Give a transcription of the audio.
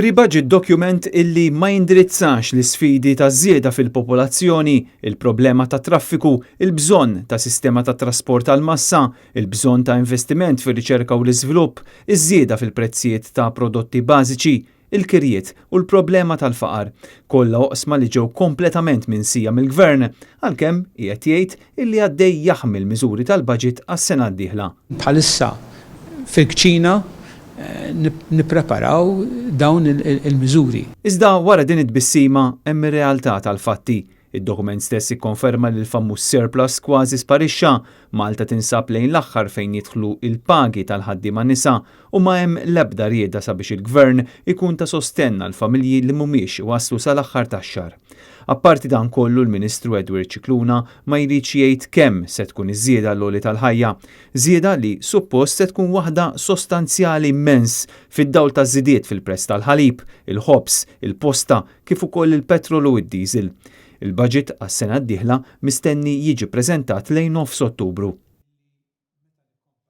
Pre-budget document illi ma jindirizzax l-isfidi ta' żieda fil-popolazzjoni, il-problema ta' traffiku, il-bżonn ta' sistema ta' trasport għal massa, il-bżonn ta' investiment fir-riċerka u l-iżvilupp, iż-żieda fil-prezzijiet ta' prodotti bażiċi, il-kirjiet u l-problema tal-faqar. Kollha oqsma li ġew kompletament minsija mill-Gvern, għalkemm qiegħed jgħid illi għaddej jaħmel miżuri tal-baġit għas-sena d-dieħla. Bħalissa fil-kċina nippreparaw dawn il-miżuri. Iżda wara din it-tbissima hemm ir-realtà tal-fatti. Id-dokument stess ikkonferma li l-famuż surplus kważi sparixxa, Malta tinsab lejn l-aħħar fejn jidħlu il-pagi tal-ħaddiema nisa u ma hemm l-ebda rieda sabiex il-Gvern ikun ta' sostenna l-familji li mhumiex waslu sal-aħħar tax-xahar. Apparti dan kollu l-Ministru Edward Cicluna ma jridx jgħid kemm se tkun iż-żieda l-għoli tal-ħajja, żieda li suppost se tkun waħda sostanzjali immens fid-dawl taż-żidiet fil-prezz tal-ħalib, il-ħobs, il-posta kif ukoll il-petrol u d-diesel. Il-baġit għas-sena d-dieħla mistenni jiġi ppreżentat lejn nofs Ottubru.